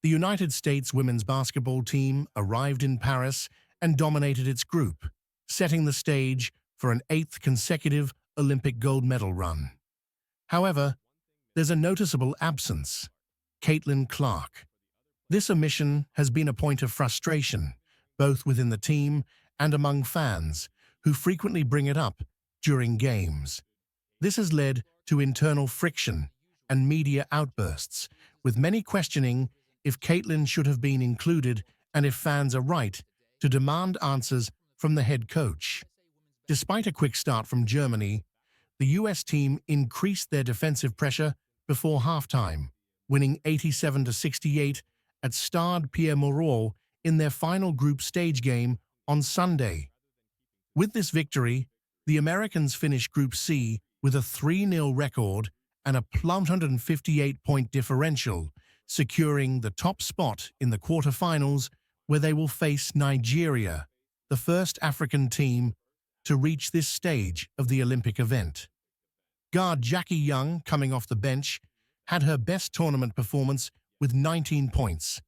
The United States women's basketball team arrived in Paris and dominated its group, setting the stage for an eighth consecutive Olympic gold medal run. However, there's a noticeable absence: Caitlin Clark. This omission has been a point of frustration, both within the team and among fans, who frequently bring it up during games. This has led to internal friction and media outbursts, with many questioning if Caitlin should have been included and if fans are right to demand answers from the head coach. Despite a quick start from Germany, the US team increased their defensive pressure before halftime, winning 87-68 at Stade Pierre-Mauroy in their final group stage game on Sunday. With this victory, the Americans finished Group C with a 3-0 record and a plumb 158-point differential, securing the top spot in the quarterfinals, where they will face Nigeria, the first African team to reach this stage of the Olympic event. Guard Jackie Young, coming off the bench, had her best tournament performance with 19 points,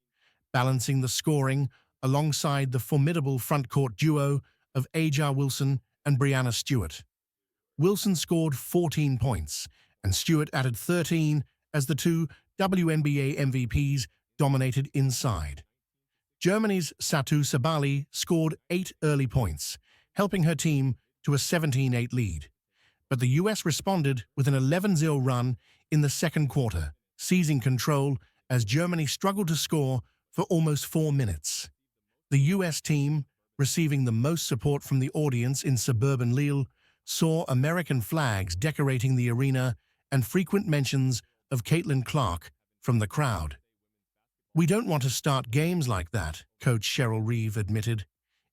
balancing the scoring alongside the formidable frontcourt duo of Aja Wilson and Brianna Stewart. Wilson scored 14 points, and Stewart added 13 as the two WNBA MVPs dominated inside. Germany's Satu Sabali scored 8 early points, helping her team to a 17-8 lead. But the US responded with an 11-0 run in the second quarter, seizing control as Germany struggled to score for almost 4 minutes. The US team, receiving the most support from the audience in suburban Lille, saw American flags decorating the arena and frequent mentions of Caitlin Clark from the crowd. "We don't want to start games like that," coach Cheryl Reeve admitted.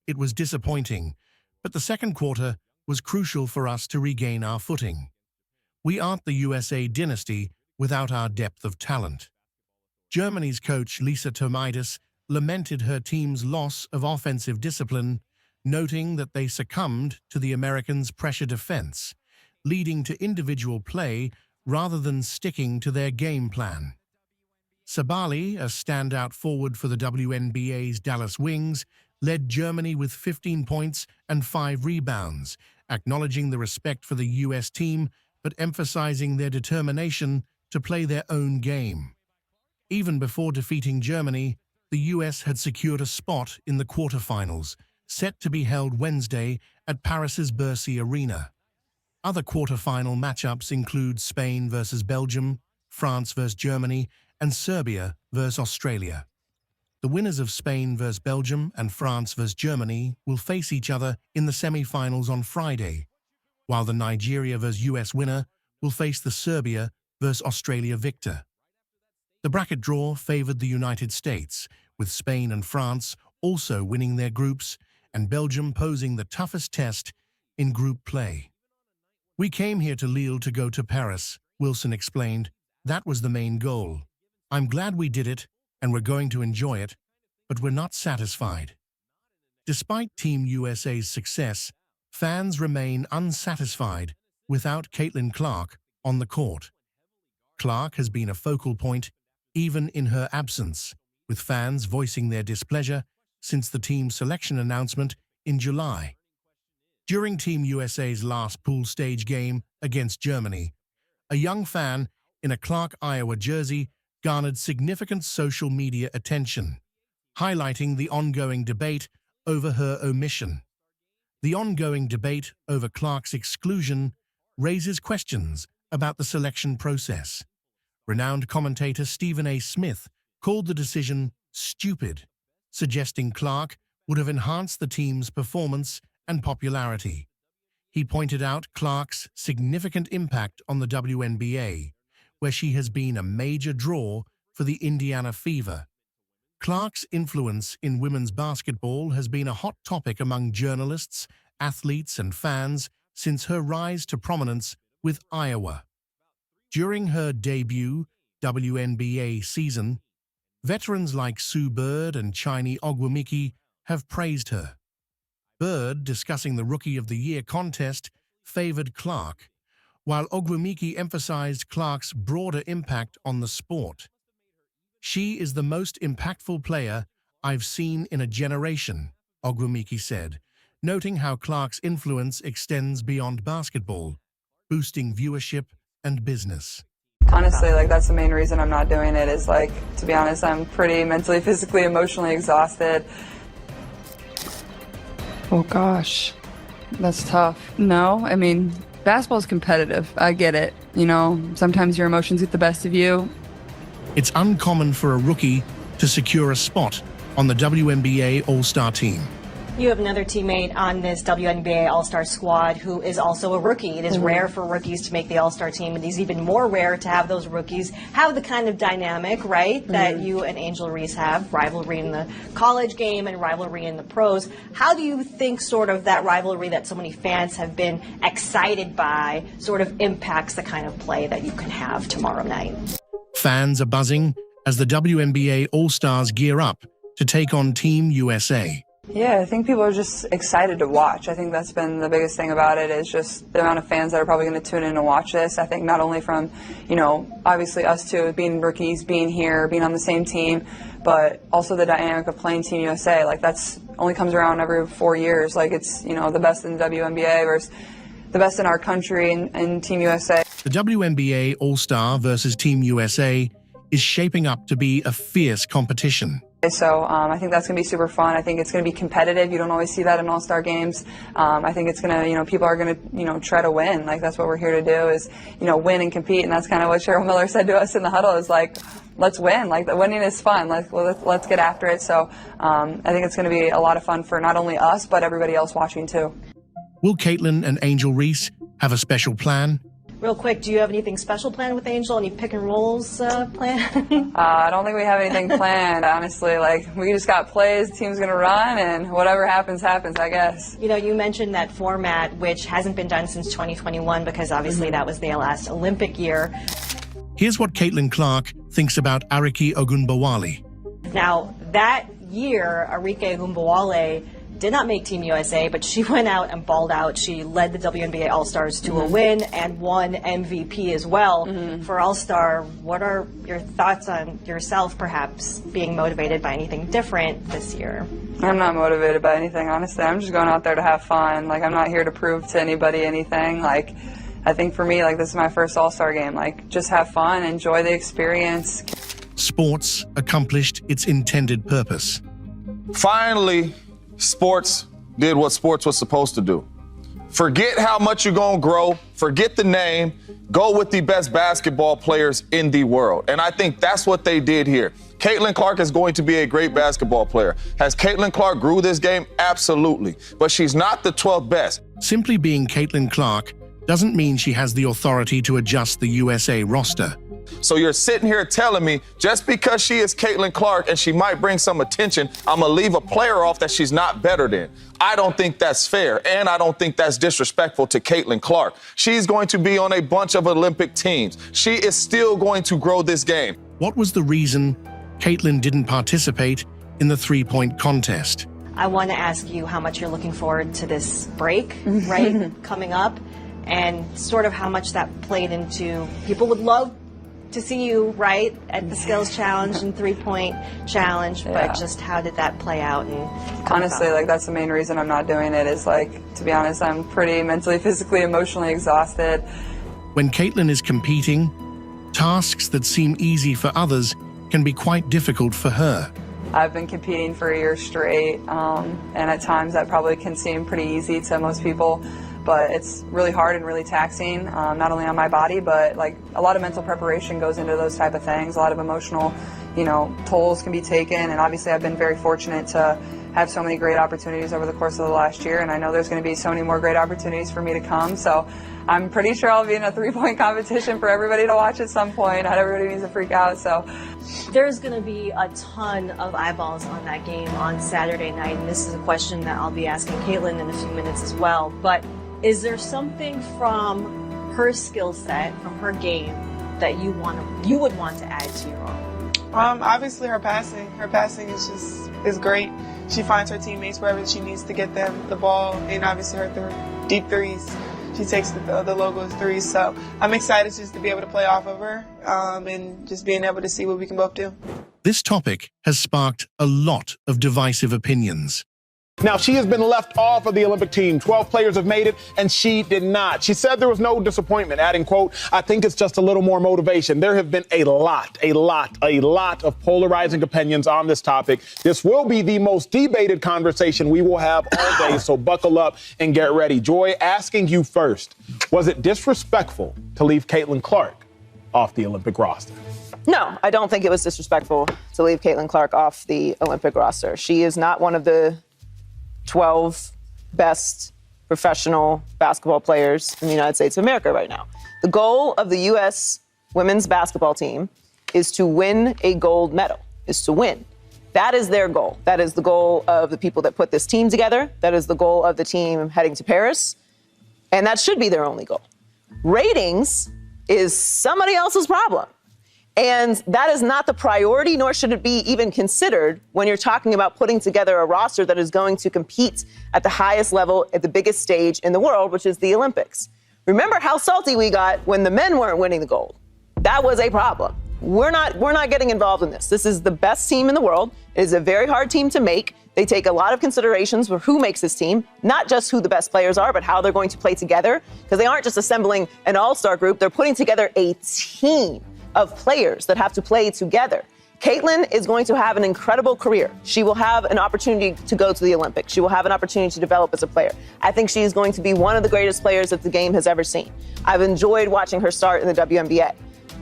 "It was disappointing, but the second quarter was crucial for us to regain our footing. We aren't the USA dynasty without our depth of talent." Germany's coach Lisa Tomaitis lamented her team's loss of offensive discipline, noting that they succumbed to the Americans' pressure defense, leading to individual play rather than sticking to their game plan. Sabali, a standout forward for the WNBA's Dallas Wings, led Germany with 15 points and 5 rebounds, acknowledging the respect for the US team but emphasizing their determination to play their own game. Even before defeating Germany, the US had secured a spot in the quarterfinals, set to be held Wednesday at Paris's Bercy Arena. Other quarterfinal matchups include Spain versus Belgium, France versus Germany, and Serbia versus Australia. The winners of Spain versus Belgium and France versus Germany will face each other in the semi-finals on Friday, while the Nigeria versus US winner will face the Serbia versus Australia victor. The bracket draw favored the United States, with Spain and France also winning their groups and Belgium posing the toughest test in group play. "We came here to Lille to go to Paris," Wilson explained. "That was the main goal. I'm glad we did it, and we're going to enjoy it, but we're not satisfied." Despite Team USA's success, fans remain unsatisfied without Caitlin Clark on the court. Clark has been a focal point even in her absence, with fans voicing their displeasure since the team's selection announcement in July. During Team USA's last pool stage game against Germany, a young fan in a Clark, Iowa jersey garnered significant social media attention, highlighting the ongoing debate over her omission. The ongoing debate over Clark's exclusion raises questions about the selection process. Renowned commentator Stephen A. Smith called the decision stupid, suggesting Clark would have enhanced the team's performance and popularity. He pointed out Clark's significant impact on the WNBA, where she has been a major draw for the Indiana Fever. Clark's influence in women's basketball has been a hot topic among journalists, athletes, and fans since her rise to prominence with Iowa. During her debut WNBA season, veterans like Sue Bird and Chiney Ogwumike have praised her. Bird, discussing the Rookie of the Year contest, favored Clark, while Ogwumike emphasized Clark's broader impact on the sport. She is the most impactful player I've seen in a generation, Ogwumike said, noting how Clark's influence extends beyond basketball, boosting viewership and business. Honestly, like, that's the main reason I'm not doing it is, like, to be honest, I'm pretty mentally, physically, emotionally exhausted. Oh gosh, that's tough. No, I mean, basketball's competitive. I get it. You know, sometimes your emotions get the best of you. It's uncommon for a rookie to secure a spot on the WNBA All-Star team. You have another teammate on this WNBA All-Star squad who is also a rookie. It is rare for rookies to make the All-Star team, and it's even more rare to have those rookies have the kind of dynamic, right, that you and Angel Reese have, rivalry in the college game and rivalry in the pros. How do you think sort of that rivalry that so many fans have been excited by sort of impacts the kind of play that you can have tomorrow night? Fans are buzzing as the WNBA All-Stars gear up to take on Team USA. Yeah, I think people are just excited to watch. I think that's been the biggest thing about it is just the amount of fans that are probably going to tune in and watch this. I think not only from, you know, obviously us two, being rookies, being here, being on the same team, but also the dynamic of playing Team USA. Like, that's only comes around every 4 years. Like, it's, you know, the best in the WNBA versus the best in our country and Team USA. The WNBA All-Star versus Team USA is shaping up to be a fierce competition. So I think that's going to be super fun. I think it's going to be competitive. You don't always see that in all-star games. I think it's going to, you know, people are going to, you know, try to win. Like, that's what we're here to do is, you know, win and compete. And that's kind of what Cheryl Miller said to us in the huddle is like, let's win. Like, the winning is fun. Like, let's get after it. So I think it's going to be a lot of fun for not only us, but everybody else watching too. Will Caitlin and Angel Reese have a special plan? Real quick, do you have anything special planned with Angel? Any pick and rolls planned? I don't think we have anything planned, honestly. Like, we just got plays, the team's going to run, and whatever happens, happens, I guess. You know, you mentioned that format, which hasn't been done since 2021 because obviously that was their last Olympic year. Here's what Caitlin Clark thinks about Arike Ogunbowale. Now, that year, Arike Ogunbowale did not make Team USA, but she went out and balled out. She led the WNBA All-Stars to a win and won MVP as well for All-Star. What are your thoughts on yourself perhaps being motivated by anything different this year? I'm not motivated by anything, honestly. I'm just going out there to have fun. Like, I'm not here to prove to anybody anything. Like, I think for me, like, this is my first All-Star game. Like, just have fun, enjoy the experience. Sports accomplished its intended purpose. Finally, sports did what sports was supposed to do. Forget how much you're going to grow. Forget the name. Go with the best basketball players in the world. And I think that's what they did here. Caitlin Clark is going to be a great basketball player. Has Caitlin Clark grew this game? Absolutely. But she's not the 12th best. Simply being Caitlin Clark doesn't mean she has the authority to adjust the USA roster. So you're sitting here telling me just because she is Caitlin Clark and she might bring some attention, I'm going to leave a player off that she's not better than. I don't think that's fair, and I don't think that's disrespectful to Caitlin Clark. She's going to be on a bunch of Olympic teams. She is still going to grow this game. What was the reason Caitlin didn't participate in the three-point contest? I want to ask you how much you're looking forward to this break, right, coming up, and sort of how much that played into people would love to see you, right, at the skills challenge and three-point challenge, but just how did that play out? And honestly, like, that's the main reason I'm not doing it is, like, to be honest, I'm pretty mentally, physically, emotionally exhausted. When Caitlin is competing, tasks that seem easy for others can be quite difficult for her. I've been competing for a year straight, and at times that probably can seem pretty easy to most people. But it's really hard and really taxing, not only on my body, but like a lot of mental preparation goes into those type of things. A lot of emotional, you know, tolls can be taken. And obviously I've been very fortunate to have so many great opportunities over the course of the last year. And I know there's going to be so many more great opportunities for me to come. So I'm pretty sure I'll be in a three-point competition for everybody to watch at some point. Not everybody needs to freak out. So there's going to be a ton of eyeballs on that game on Saturday night. And this is a question that I'll be asking Caitlin in a few minutes as well. But is there something from her skill set, from her game, that you would want to add to your own? Obviously her passing. Her passing is great. She finds her teammates wherever she needs to get them the ball, and obviously her deep threes. She takes the logos threes. So I'm excited just to be able to play off of her and just being able to see what we can both do. This topic has sparked a lot of divisive opinions. Now, she has been left off of the Olympic team. 12 players have made it, and she did not. She said there was no disappointment, adding, quote, "I think it's just a little more motivation." There have been a lot of polarizing opinions on this topic. This will be the most debated conversation we will have all day, so buckle up and get ready. Joy, asking you first, was it disrespectful to leave Caitlin Clark off the Olympic roster? No, I don't think it was disrespectful to leave Caitlin Clark off the Olympic roster. She is not one of the 12 best professional basketball players in the United States of America right now. The goal of the U.S. women's basketball team is to win a gold medal, is to win. That is their goal. That is the goal of the people that put this team together. That is the goal of the team heading to Paris. And that should be their only goal. Ratings is somebody else's problem. And that is not the priority, nor should it be even considered when you're talking about putting together a roster that is going to compete at the highest level at the biggest stage in the world, which is the Olympics. Remember how salty we got when the men weren't winning the gold. That was a problem. We're not getting involved in this. This is the best team in the world. It is a very hard team to make. They take a lot of considerations for who makes this team, not just who the best players are, but how they're going to play together, because they aren't just assembling an all-star group. They're putting together a team of players that have to play together. Caitlin is going to have an incredible career. She will have an opportunity to go to the Olympics. She will have an opportunity to develop as a player. I think she is going to be one of the greatest players that the game has ever seen. I've enjoyed watching her start in the WNBA.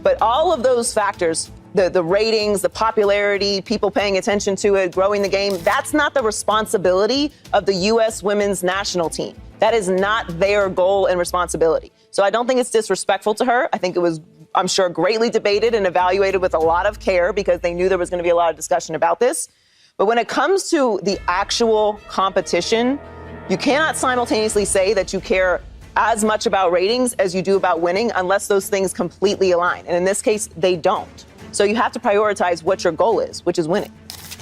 But all of those factors, the ratings, the popularity, people paying attention to it, growing the game, that's not the responsibility of the U.S. women's national team. That is not their goal and responsibility. So I don't think it's disrespectful to her. I think it was, I'm sure, greatly debated and evaluated with a lot of care because they knew there was going to be a lot of discussion about this. But when it comes to the actual competition, you cannot simultaneously say that you care as much about ratings as you do about winning unless those things completely align. And in this case, they don't. So you have to prioritize what your goal is, which is winning.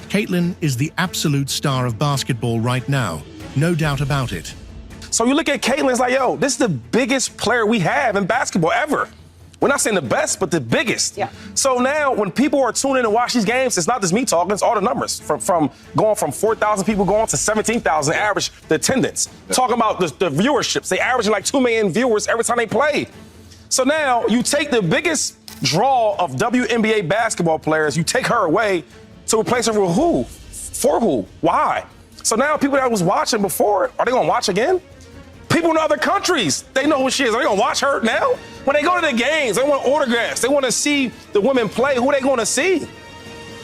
Caitlin is the absolute star of basketball right now. No doubt about it. So you look at Caitlin, it's like, yo, this is the biggest player we have in basketball ever. We're not saying the best, but the biggest. Yeah. So now when people are tuning in to watch these games, it's not just me talking, it's all the numbers. From going from 4,000 people going to 17,000 average, the attendance. Yeah. Talking about the viewerships. They average like 2 million viewers every time they play. So now you take the biggest draw of WNBA basketball players, you take her away to replace her with who? For who? Why? So now people that was watching before, are they going to watch again? People in other countries, they know who she is. Are they going to watch her now? When they go to the games, they want autographs. They want to see the women play. Who are they going to see?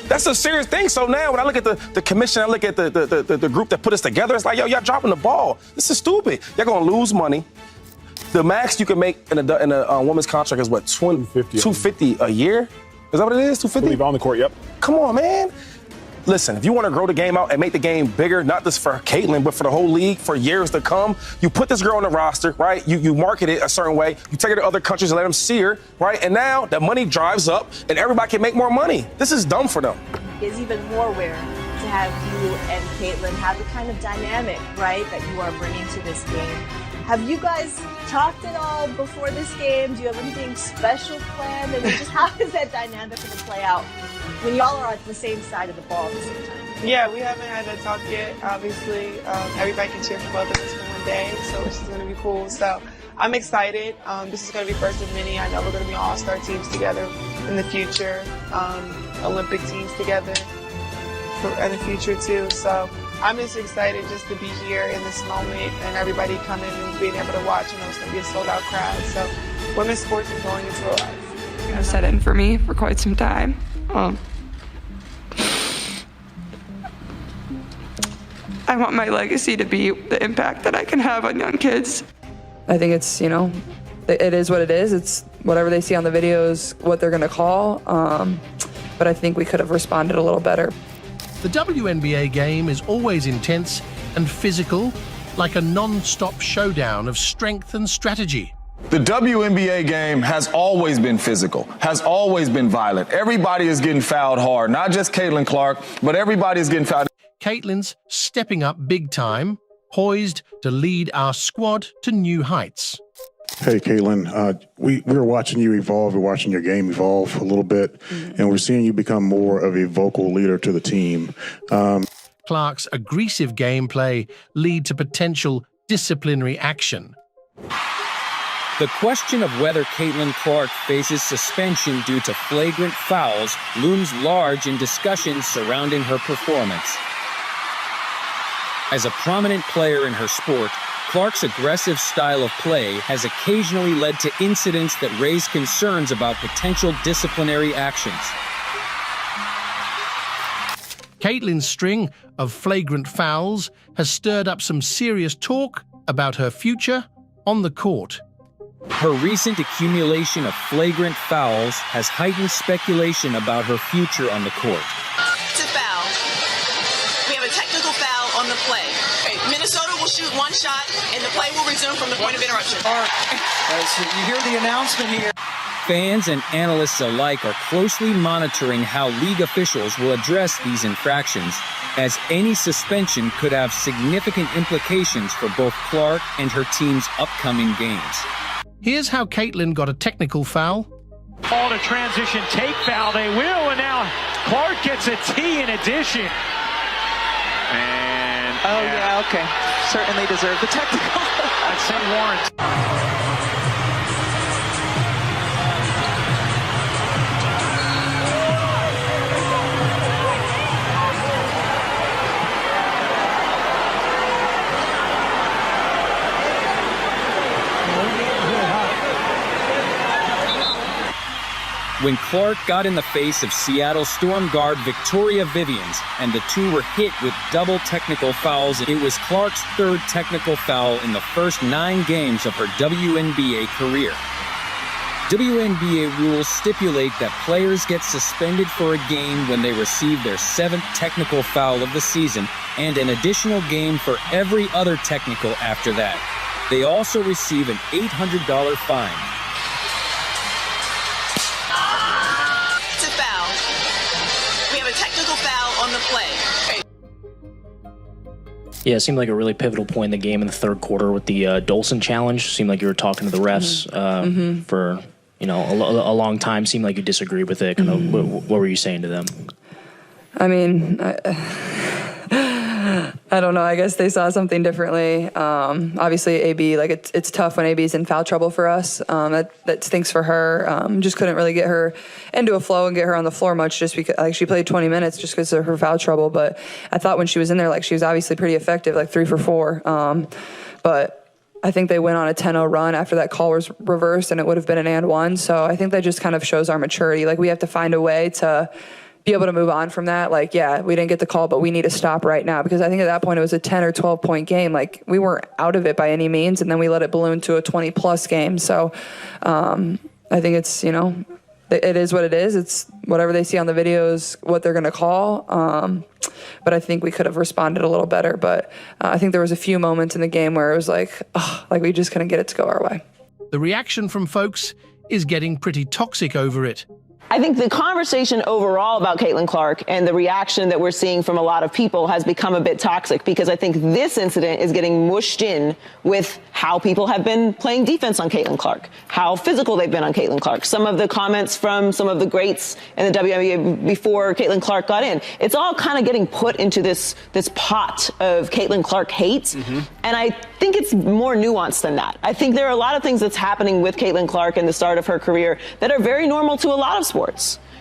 That's a serious thing. So now when I look at the commission, I look at the group that put us together, it's like, yo, y'all dropping the ball. This is stupid. You're going to lose money. The max you can make in a woman's contract is what, $250 a year? Is that what it is, $250? I believe on the court, yep. Come on, man. Listen, if you want to grow the game out and make the game bigger, not just for Caitlin, but for the whole league for years to come, you put this girl on the roster, right? You market it a certain way. You take her to other countries and let them see her, right? And now the money drives up and everybody can make more money. This is dumb for them. Is even more rare to have you and Caitlin have the kind of dynamic, right, that you are bringing to this game. Have you guys talked at all before this game? Do you have anything special planned? And just how is that dynamic going to play out when y'all are at the same side of the ball at the same time? Yeah, we haven't had that talk yet. Obviously, everybody can cheer for both of us for one day, so which is going to be cool. So I'm excited. This is going to be first of many. I know we're going to be all-star teams together in the future, Olympic teams together in the future too. So I'm just excited just to be here in this moment and everybody coming and being able to watch. You know, it's going to be a sold-out crowd. So women's sports is going into real life. It's set in for me for quite some time. I want my legacy to be the impact that I can have on young kids. I think it's, you know, it is what it is. It's whatever they see on the videos, what they're going to call. But I think we could have responded a little better. The WNBA game is always intense and physical, like a non-stop showdown of strength and strategy. The WNBA game has always been physical, has always been violent. Everybody is getting fouled hard, not just Caitlin Clark, but everybody is getting fouled. Caitlin's stepping up big time, poised to lead our squad to new heights. Hey, Caitlin, we were watching you evolve. We're watching your game evolve a little bit, and we're seeing you become more of a vocal leader to the team. Clark's aggressive gameplay lead to potential disciplinary action. The question of whether Caitlin Clark faces suspension due to flagrant fouls looms large in discussions surrounding her performance. As a prominent player in her sport, Clark's aggressive style of play has occasionally led to incidents that raise concerns about potential disciplinary actions. Caitlin's string of flagrant fouls has stirred up some serious talk about her future on the court. Her recent accumulation of flagrant fouls has heightened speculation about her future on the court. It's a foul. We have a technical foul on the play. Minnesota will shoot one shot, and the play will resume from the point of interruption. You hear the announcement here. Fans and analysts alike are closely monitoring how league officials will address these infractions, as any suspension could have significant implications for both Clark and her team's upcoming games. Here's how Caitlin got a technical foul. Called a transition take foul. They will, and now Clark gets a T in addition. And yeah, okay. Certainly deserved the technical. I'd say warrant. When Clark got in the face of Seattle Storm guard Victoria Vivians and the two were hit with double technical fouls, it was Clark's third technical foul in the first 9 games of her WNBA career. WNBA rules stipulate that players get suspended for a game when they receive their 7th technical foul of the season and an additional game for every other technical after that. They also receive an $800 fine. On the play. Yeah, it seemed like a really pivotal point in the game in the third quarter with the Dolson challenge. Seemed like you were talking to the refs for a long time. Seemed like you disagreed with it. Kind of, what were you saying to them? I mean, I don't know. I guess they saw something differently. Obviously, AB, like it's tough when AB's in foul trouble for us. That stinks for her. Just couldn't really get her into a flow and get her on the floor much, just because she played 20 minutes just because of her foul trouble. But I thought when she was in there, she was obviously pretty effective, 3 for 4. But I think they went on a 10-0 run after that call was reversed, and it would have been an and one. So I think that just kind of shows our maturity. We have to find a way to be able to move on from that. Yeah, we didn't get the call, but we need to stop right now, because I think at that point it was a 10 or 12 point game. We weren't out of it by any means, and then we let it balloon to a 20 plus game. So I think it's, it is what it is. It's whatever they see on the videos, what they're going to call. But I think we could have responded a little better. But I think there was a few moments in the game where it was we just couldn't get it to go our way. The reaction from folks is getting pretty toxic over it. I think the conversation overall about Caitlin Clark and the reaction that we're seeing from a lot of people has become a bit toxic, because I think this incident is getting mushed in with how people have been playing defense on Caitlin Clark, how physical they've been on Caitlin Clark, some of the comments from some of the greats in the WNBA before Caitlin Clark got in. It's all kind of getting put into this pot of Caitlin Clark hate. And I think it's more nuanced than that. I think there are a lot of things that's happening with Caitlin Clark in the start of her career that are very normal to a lot of sports.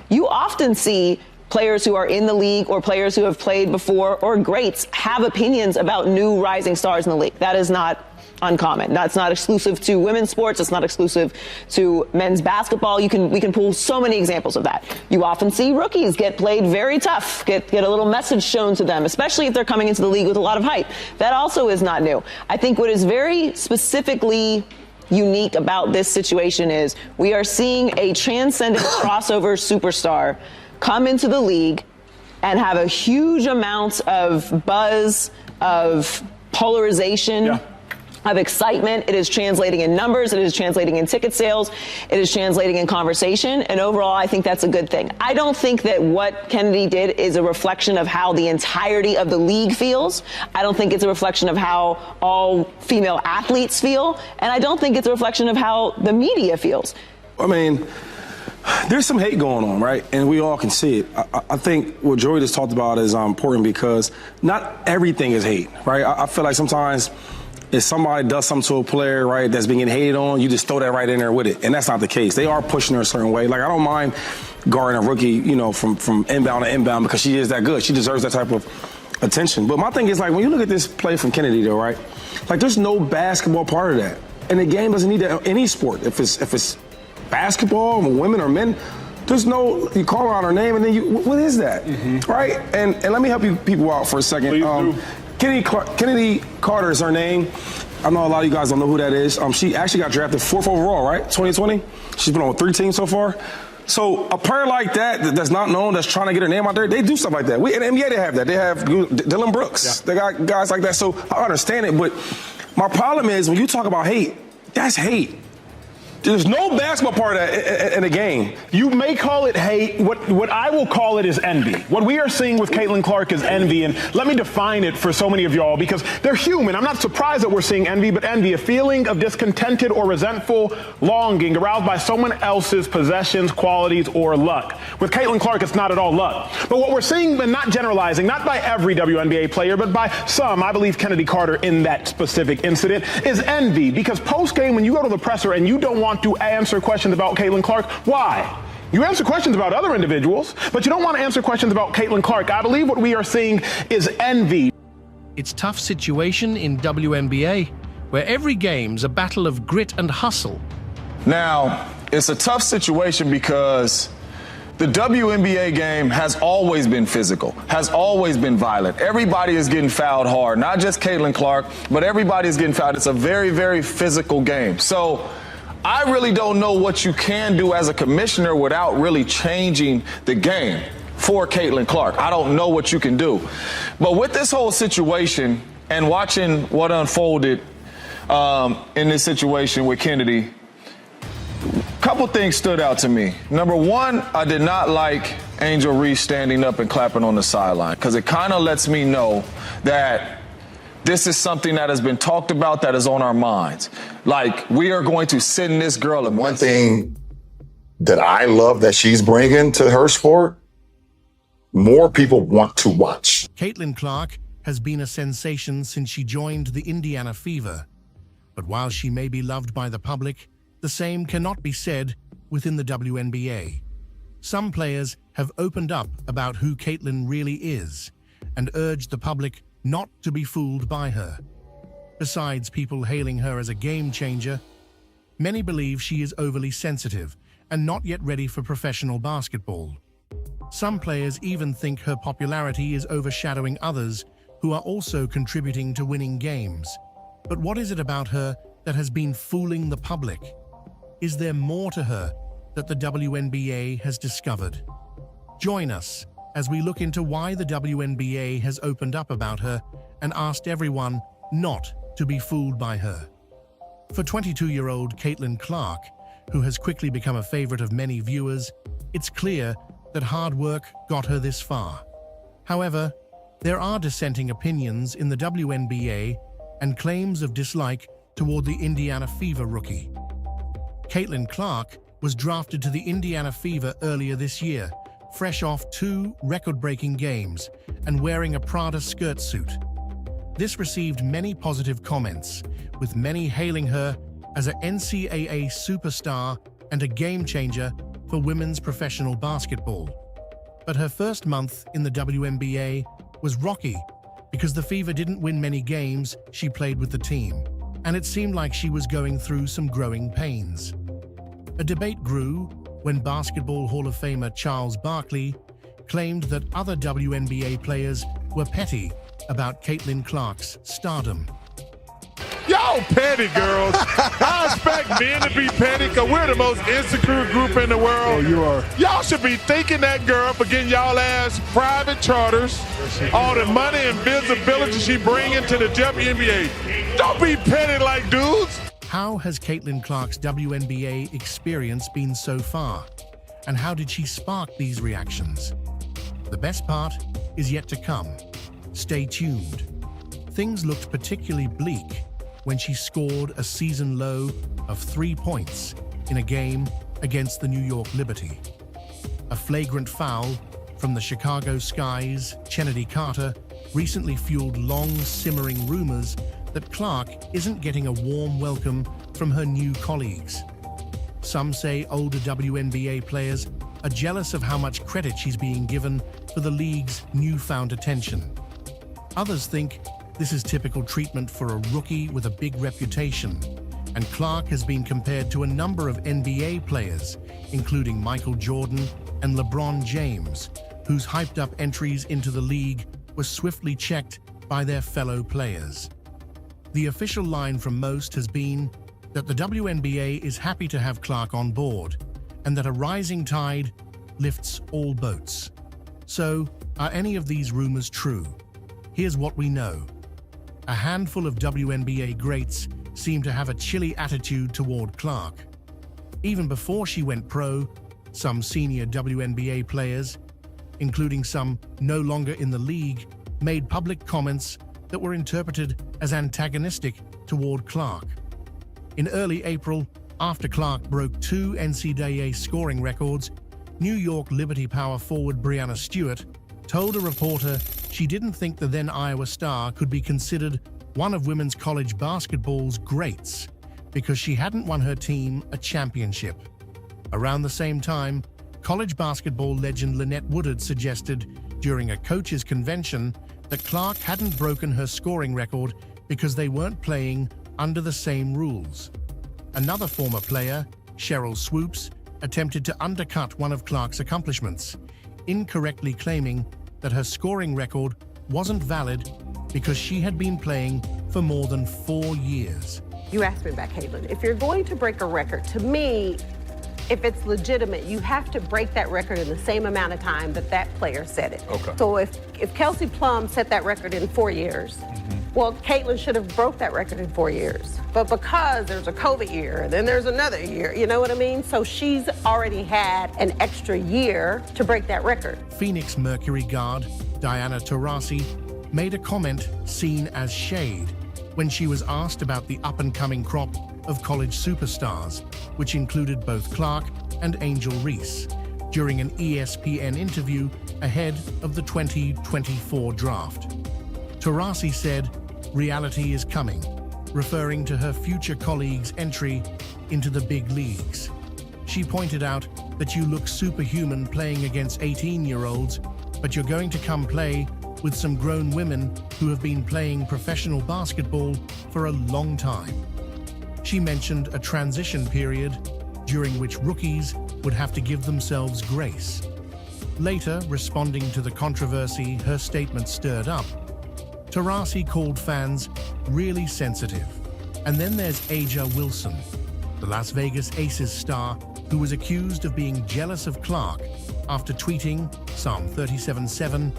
You often see players who are in the league or players who have played before or greats have opinions about new rising stars in the league. That is not uncommon. That's not exclusive to women's sports. It's not exclusive to men's basketball. We can pull so many examples of that. You often see rookies get played very tough, get a little message shown to them, especially if they're coming into the league with a lot of hype. That also is not new. I think what is very specifically unique about this situation is we are seeing a transcendent crossover superstar come into the league and have a huge amount of buzz, of polarization. of excitement. It is translating in numbers. It is translating in ticket sales. It is translating in conversation. And overall, I think that's a good thing. I don't think that what Kennedy did is a reflection of how the entirety of the league feels. I don't think it's a reflection of how all female athletes feel. And I don't think it's a reflection of how the media feels. I mean, there's some hate going on, right? And we all can see it. I think what Joey just talked about is important because not everything is hate, right? I feel like sometimes if somebody does something to a player, right, that's being hated on, you just throw that right in there with it. And that's not the case. They are pushing her a certain way. Like, I don't mind guarding a rookie, you know, from inbound to inbound because she is that good. She deserves that type of attention. But my thing is, like, when you look at this play from Kennedy, though, right, like, there's no basketball part of that. And the game doesn't need that in any sport. If it's basketball, women or men, there's no, you call out her name and then what is that, right? And let me help you people out for a second. Please do. Kennedy Carter is her name. I know a lot of you guys don't know who that is. She actually got drafted 4th overall, right? 2020. She's been on 3 teams so far. So a player like that's not known, that's trying to get her name out there, they do stuff like that. In the NBA, they have that. They have Dylan Brooks. Yeah. They got guys like that. So I understand it. But my problem is when you talk about hate, that's hate. There's no basketball part of that in a game. You may call it hate. What I will call it is envy. What we are seeing with Caitlin Clark is envy, and let me define it for so many of y'all because they're human. I'm not surprised that we're seeing envy, but envy, a feeling of discontented or resentful longing aroused by someone else's possessions, qualities, or luck. With Caitlin Clark, it's not at all luck. But what we're seeing, and not generalizing, not by every WNBA player, but by some, I believe Kennedy Carter in that specific incident, is envy. Because post-game, when you go to the presser and you don't want to answer questions about Caitlin Clark, why? You answer questions about other individuals, but you don't want to answer questions about Caitlin Clark. I believe what we are seeing is envy. It's a tough situation in WNBA, where every game's a battle of grit and hustle. Now, it's a tough situation because the WNBA game has always been physical, has always been violent. Everybody is getting fouled hard, not just Caitlin Clark, but everybody is getting fouled. It's a very, very physical game. So I really don't know what you can do as a commissioner without really changing the game for Caitlin Clark. I don't know what you can do. But with this whole situation and watching what unfolded in this situation with Kennedy, a couple things stood out to me. Number one, I did not like Angel Reeve standing up and clapping on the sideline because it kind of lets me know that this is something that has been talked about, that is on our minds. Like, we are going to send this girl a message. One thing that I love that she's bringing to her sport, more people want to watch. Caitlin Clark has been a sensation since she joined the Indiana Fever. But while she may be loved by the public, the same cannot be said within the WNBA. Some players have opened up about who Caitlin really is and urged the public not to be fooled by her. Besides people hailing her as a game changer, many believe she is overly sensitive and not yet ready for professional basketball. Some players even think her popularity is overshadowing others who are also contributing to winning games. But what is it about her that has been fooling the public? Is there more to her that the WNBA has discovered? Join us as we look into why the WNBA has opened up about her and asked everyone not to be fooled by her. For 22-year-old Caitlin Clark, who has quickly become a favorite of many viewers, it's clear that hard work got her this far. However, there are dissenting opinions in the WNBA and claims of dislike toward the Indiana Fever rookie. Caitlin Clark was drafted to the Indiana Fever earlier this year, fresh off 2 record-breaking games and wearing a Prada skirt suit. This received many positive comments, with many hailing her as an NCAA superstar and a game-changer for women's professional basketball. But her first month in the WNBA was rocky because the Fever didn't win many games she played with the team, and it seemed like she was going through some growing pains. A debate grew when Basketball Hall of Famer Charles Barkley claimed that other WNBA players were petty about Caitlin Clark's stardom. Y'all petty, girls. I expect men to be petty because we're the most insecure group in the world. Oh, you are. Y'all should be thanking that girl for getting y'all ass private charters, all the money and visibility she bringing to the WNBA. Don't be petty like dudes. How has Caitlin Clark's WNBA experience been so far? And how did she spark these reactions? The best part is yet to come. Stay tuned. Things looked particularly bleak when she scored a season low of 3 points in a game against the New York Liberty. A flagrant foul from the Chicago Sky's Chennedy Carter recently fueled long simmering rumors that Clark isn't getting a warm welcome from her new colleagues. Some say older WNBA players are jealous of how much credit she's being given for the league's newfound attention. Others think this is typical treatment for a rookie with a big reputation, and Clark has been compared to a number of NBA players, including Michael Jordan and LeBron James, whose hyped-up entries into the league were swiftly checked by their fellow players. The official line from most has been that the WNBA is happy to have Clark on board, and that a rising tide lifts all boats. So, are any of these rumors true? Here's what we know. A handful of WNBA greats seem to have a chilly attitude toward Clark. Even before she went pro, some senior WNBA players, including some no longer in the league, made public comments that were interpreted as antagonistic toward Clark. In early April, after Clark broke 2 NCAA scoring records, New York Liberty power forward Breanna Stewart told a reporter she didn't think the then Iowa Star could be considered one of women's college basketball's greats because she hadn't won her team a championship. Around the same time, college basketball legend Lynette Woodard suggested during a coaches' convention that Clark hadn't broken her scoring record because they weren't playing under the same rules. Another former player, Cheryl Swoops, attempted to undercut one of Clark's accomplishments, incorrectly claiming that her scoring record wasn't valid because she had been playing for more than 4 years. You asked me about Caitlin. If you're going to break a record, to me, if it's legitimate, you have to break that record in the same amount of time that that player set it. Okay. So if Kelsey Plum set that record in 4 years, well, Caitlin should have broke that record in 4 years. But because there's a COVID year, and then there's another year, you know what I mean? So she's already had an extra year to break that record. Phoenix Mercury guard Diana Taurasi made a comment seen as shade when she was asked about the up-and-coming crop of college superstars, which included both Clark and Angel Reese, during an ESPN interview ahead of the 2024 draft. Taurasi said, "Reality is coming," referring to her future colleagues' entry into the big leagues. She pointed out that you look superhuman playing against 18-year-olds, but you're going to come play with some grown women who have been playing professional basketball for a long time. She mentioned a transition period during which rookies would have to give themselves grace. Later, responding to the controversy her statement stirred up, Taurasi called fans really sensitive. And then there's A'ja Wilson, the Las Vegas Aces star who was accused of being jealous of Clark after tweeting Psalm 37:7,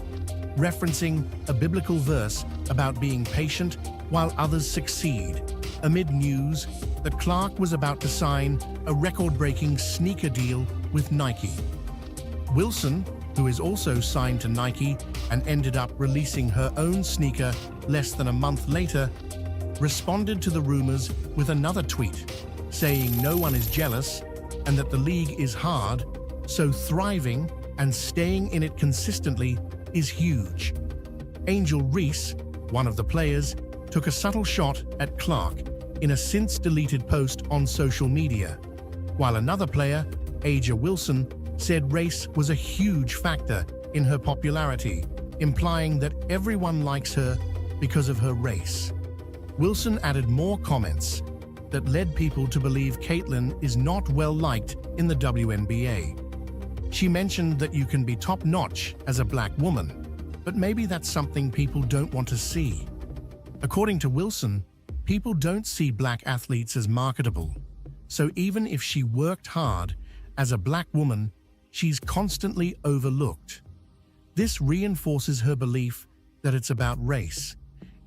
referencing a biblical verse about being patient while others succeed, amid news that Clark was about to sign a record-breaking sneaker deal with Nike. Wilson, who is also signed to Nike and ended up releasing her own sneaker less than a month later, responded to the rumors with another tweet, saying no one is jealous and that the league is hard, so thriving and staying in it consistently is huge. Angel Reese, one of the players, took a subtle shot at Clark in a since-deleted post on social media, while another player, A'ja Wilson, said race was a huge factor in her popularity, implying that everyone likes her because of her race. Wilson added more comments that led people to believe Caitlin is not well liked in the WNBA. She mentioned that you can be top-notch as a black woman, but maybe that's something people don't want to see. According to Wilson, People don't see black athletes as marketable, so even if she worked hard, as a black woman, she's constantly overlooked. This reinforces her belief that it's about race,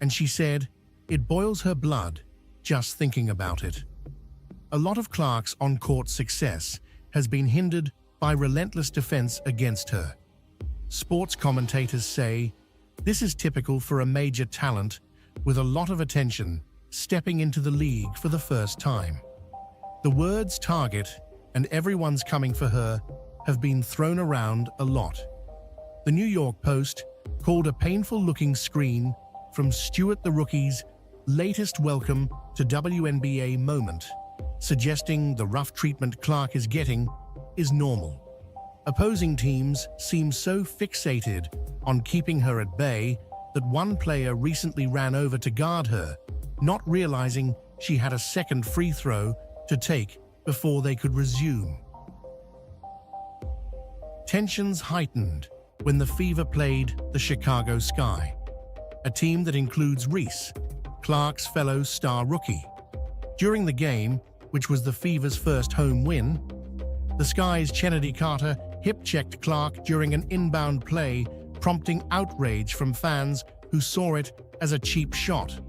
and she said, "It boils her blood just thinking about it." A lot of Clark's on-court success has been hindered by relentless defense against her. Sports commentators say this is typical for a major talent with a lot of attention stepping into the league for the first time. The words "target" and "everyone's coming for her" have been thrown around a lot. The New York Post called a painful-looking screen from Stewart the rookie's latest welcome to WNBA moment, suggesting the rough treatment Clark is getting is normal. Opposing teams seem so fixated on keeping her at bay that one player recently ran over to guard her, not realizing she had a second free throw to take before they could resume. Tensions heightened when the Fever played the Chicago Sky, a team that includes Reeve, Clark's fellow star rookie. During the game, which was the Fever's first home win, the Sky's Chennedy Carter hip-checked Clark during an inbound play, prompting outrage from fans who saw it as a cheap shot.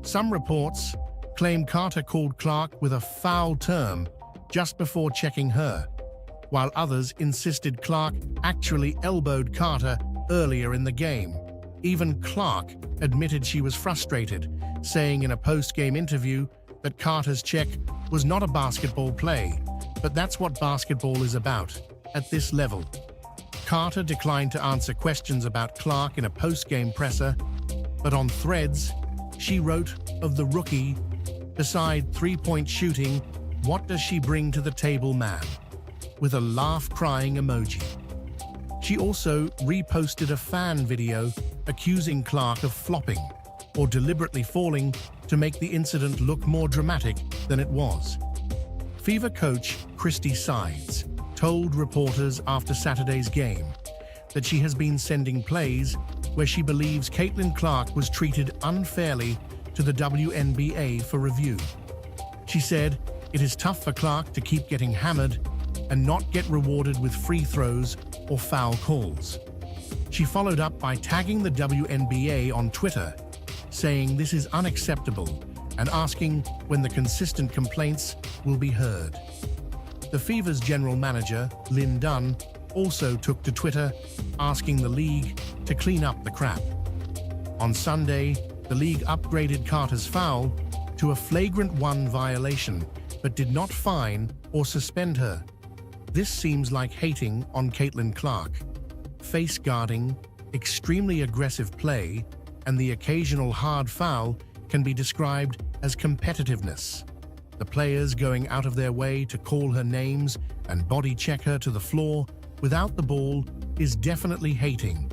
Some reports claim Carter called Clark with a foul term just before checking her, while others insisted Clark actually elbowed Carter earlier in the game. Even Clark admitted she was frustrated, saying in a post-game interview that Carter's check was not a basketball play, but that's what basketball is about at this level. Carter declined to answer questions about Clark in a post-game presser, but on Threads, she wrote of the rookie, "Beside three-point shooting, what does she bring to the table, man?" with a laugh-crying emoji. She also reposted a fan video accusing Clark of flopping or deliberately falling to make the incident look more dramatic than it was. Fever coach Christy Sides told reporters after Saturday's game that she has been sending plays where she believes Caitlin Clark was treated unfairly to the WNBA for review. She said, "It is tough for Clark to keep getting hammered and not get rewarded with free throws or foul calls." She followed up by tagging the WNBA on Twitter, saying this is unacceptable and asking when the consistent complaints will be heard. The Fever's general manager, Lynn Dunn, also took to Twitter asking the league to clean up the crap. On Sunday, the league upgraded Carter's foul to a flagrant 1 violation, but did not fine or suspend her. This seems like hating on Caitlin Clark. Face guarding, extremely aggressive play, and the occasional hard foul can be described as competitiveness. The players going out of their way to call her names and body check her to the floor without the ball is definitely hating.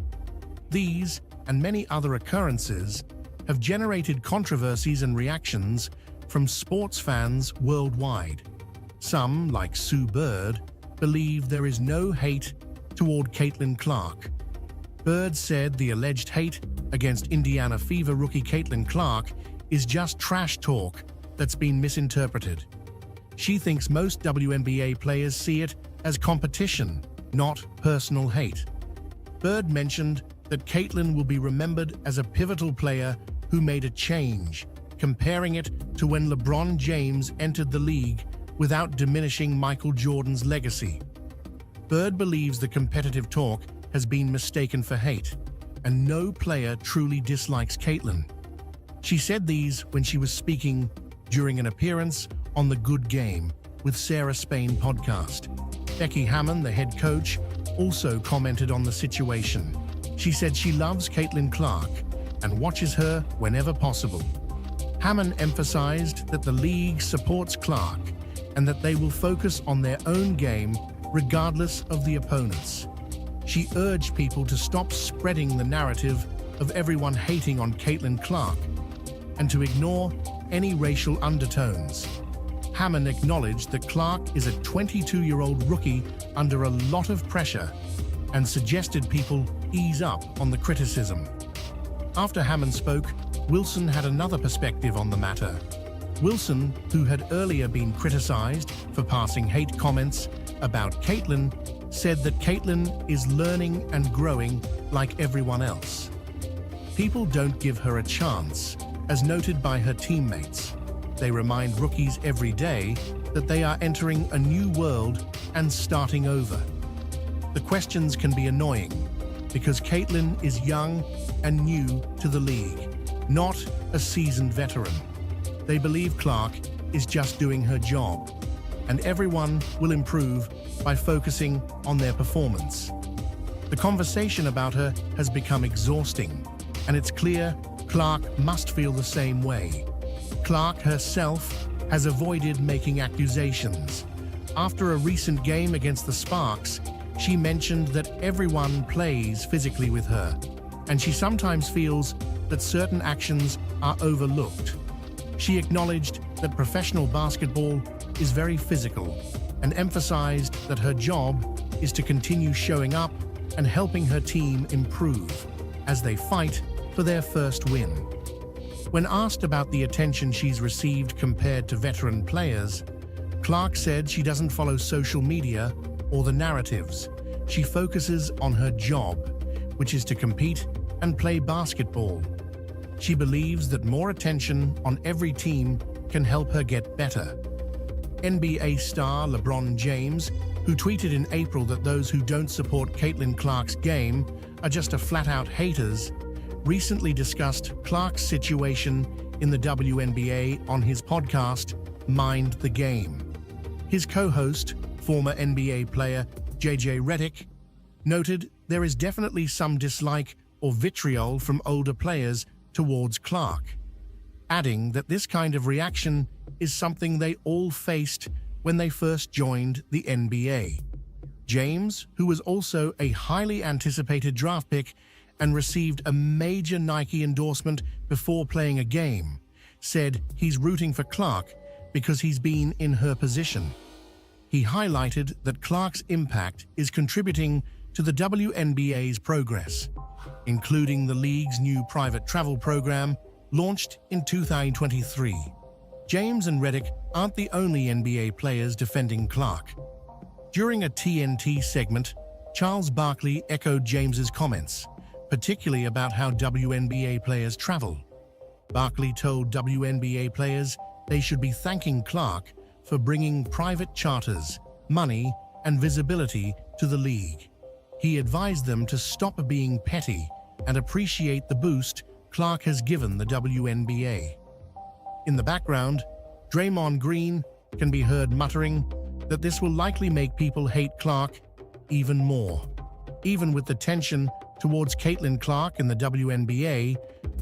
These and many other occurrences have generated controversies and reactions from sports fans worldwide. Some, like Sue Bird, believe there is no hate toward Caitlin Clark. Bird said the alleged hate against Indiana Fever rookie Caitlin Clark is just trash talk that's been misinterpreted. She thinks most WNBA players see it as competition, not personal hate. Bird mentioned that Caitlin will be remembered as a pivotal player who made a change, comparing it to when LeBron James entered the league without diminishing Michael Jordan's legacy. Bird believes the competitive talk has been mistaken for hate, and no player truly dislikes Caitlin. She said these when she was speaking during an appearance on The Good Game with Sarah Spain podcast. Becky Hammon, the head coach, also commented on the situation. She said she loves Caitlin Clark and watches her whenever possible. Hammon emphasized that the league supports Clark and that they will focus on their own game regardless of the opponents. She urged people to stop spreading the narrative of everyone hating on Caitlin Clark and to ignore any racial undertones. Hammon acknowledged that Clark is a 22-year-old rookie under a lot of pressure and suggested people ease up on the criticism. After Hammon spoke, Wilson had another perspective on the matter. Wilson, who had earlier been criticized for passing hate comments about Caitlin, said that Caitlin is learning and growing like everyone else. People don't give her a chance, as noted by her teammates. They remind rookies every day that they are entering a new world and starting over. The questions can be annoying because Caitlin is young and new to the league, not a seasoned veteran. They believe Clark is just doing her job, and everyone will improve by focusing on their performance. The conversation about her has become exhausting, and it's clear Clark must feel the same way. Clark herself has avoided making accusations. After a recent game against the Sparks, she mentioned that everyone plays physically with her, and she sometimes feels that certain actions are overlooked. She acknowledged that professional basketball is very physical and emphasized that her job is to continue showing up and helping her team improve as they fight for their first win. When asked about the attention she's received compared to veteran players, Clark said she doesn't follow social media or the narratives. She focuses on her job, which is to compete and play basketball. She believes that more attention on every team can help her get better. NBA star LeBron James, who tweeted in April that those who don't support Caitlin Clark's game are just a flat-out haters, recently discussed Clark's situation in the WNBA on his podcast, Mind the Game. His co-host, former NBA player JJ Redick, noted there is definitely some dislike or vitriol from older players towards Clark, adding that this kind of reaction is something they all faced when they first joined the NBA. James, who was also a highly anticipated draft pick and received a major Nike endorsement before playing a game, said he's rooting for Clark because he's been in her position. He highlighted that Clark's impact is contributing to the WNBA's progress, including the league's new private travel program launched in 2023. James and Redick aren't the only NBA players defending Clark. During a TNT segment, Charles Barkley echoed James's comments, particularly about how WNBA players travel. Barkley told WNBA players they should be thanking Clark for bringing private charters, money, and visibility to the league. He advised them to stop being petty and appreciate the boost Clark has given the WNBA. In the background, Draymond Green can be heard muttering that this will likely make people hate Clark even more. Even with the tension towards Caitlin Clark in the WNBA,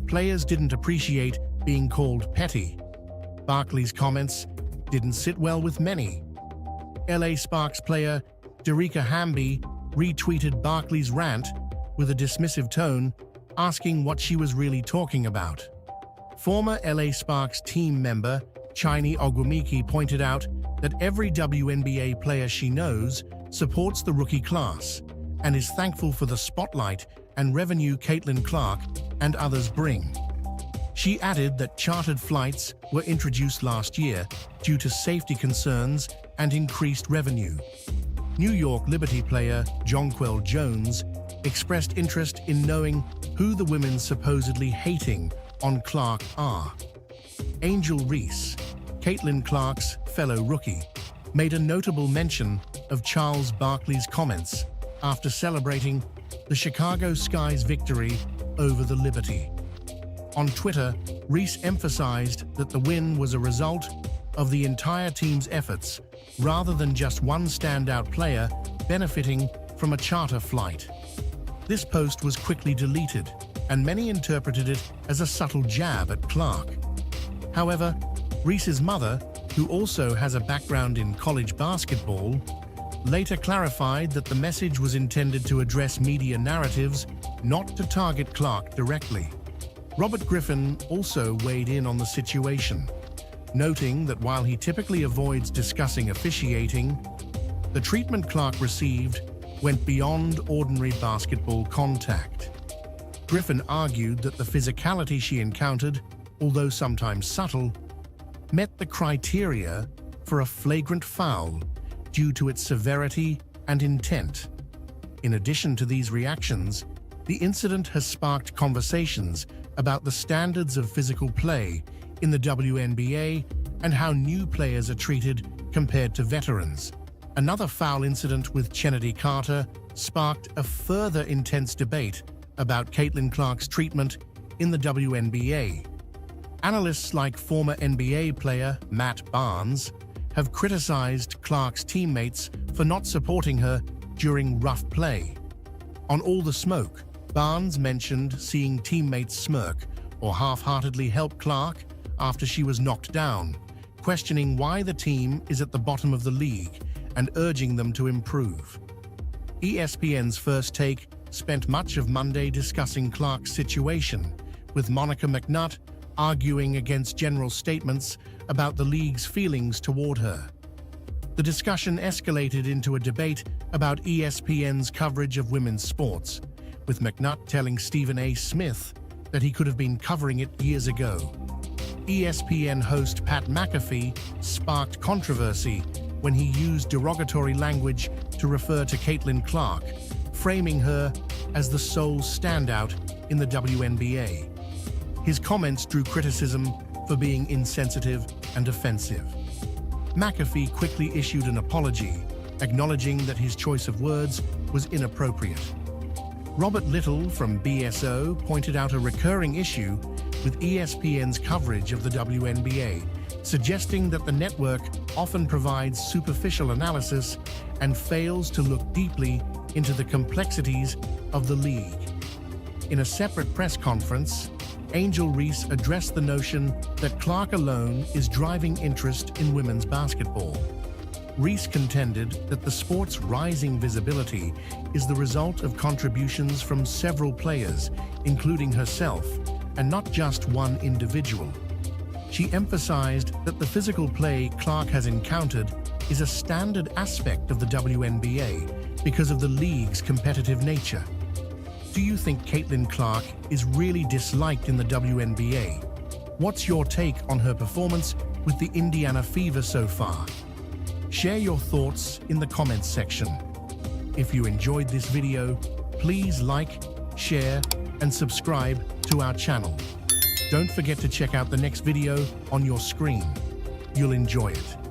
players didn't appreciate being called petty. Barkley's comments didn't sit well with many. LA Sparks player Derica Hamby retweeted Barkley's rant with a dismissive tone, asking what she was really talking about. Former LA Sparks team member Chini Ogwumike pointed out that every WNBA player she knows supports the rookie class and is thankful for the spotlight and revenue Caitlin Clark and others bring. She added that chartered flights were introduced last year due to safety concerns and increased revenue. New York Liberty player Jonquel Jones expressed interest in knowing who the women supposedly hating on Clark are. Angel Reese, Caitlin Clark's fellow rookie, made a notable mention of Charles Barkley's comments after celebrating the Chicago Sky's victory over the Liberty. On Twitter, Reese emphasized that the win was a result of the entire team's efforts rather than just one standout player benefiting from a charter flight. This post was quickly deleted, and many interpreted it as a subtle jab at Clark. However, Reese's mother, who also has a background in college basketball, later clarified that the message was intended to address media narratives, not to target Clark directly. Robert Griffin also weighed in on the situation, noting that while he typically avoids discussing officiating, the treatment Clark received went beyond ordinary basketball contact. Griffin argued that the physicality she encountered, although sometimes subtle, met the criteria for a flagrant foul due to its severity and intent. In addition to these reactions, the incident has sparked conversations about the standards of physical play in the WNBA and how new players are treated compared to veterans. Another foul incident with Chennedy Carter sparked a further intense debate about Caitlin Clark's treatment in the WNBA. Analysts like former NBA player Matt Barnes have criticized Clark's teammates for not supporting her during rough play. On All the Smoke, Barnes mentioned seeing teammates smirk or half-heartedly help Clark after she was knocked down, questioning why the team is at the bottom of the league and urging them to improve. ESPN's First Take spent much of Monday discussing Clark's situation, with Monica McNutt arguing against general statements about the league's feelings toward her. The discussion escalated into a debate about ESPN's coverage of women's sports, with McNutt telling Stephen A. Smith that he could have been covering it years ago. ESPN host Pat McAfee sparked controversy when he used derogatory language to refer to Caitlin Clark, framing her as the sole standout in the WNBA. His comments drew criticism for being insensitive and offensive. McAfee quickly issued an apology, acknowledging that his choice of words was inappropriate. Robert Little from BSO pointed out a recurring issue with ESPN's coverage of the WNBA, suggesting that the network often provides superficial analysis and fails to look deeply into the complexities of the league. In a separate press conference, Angel Reese addressed the notion that Clark alone is driving interest in women's basketball. Reese contended that the sport's rising visibility is the result of contributions from several players, including herself, and not just one individual. She emphasized that the physical play Clark has encountered is a standard aspect of the WNBA because of the league's competitive nature. Do you think Caitlin Clark is really disliked in the WNBA? What's your take on her performance with the Indiana Fever so far? Share your thoughts in the comments section. If you enjoyed this video, please like, share, and subscribe to our channel. Don't forget to check out the next video on your screen. You'll enjoy it.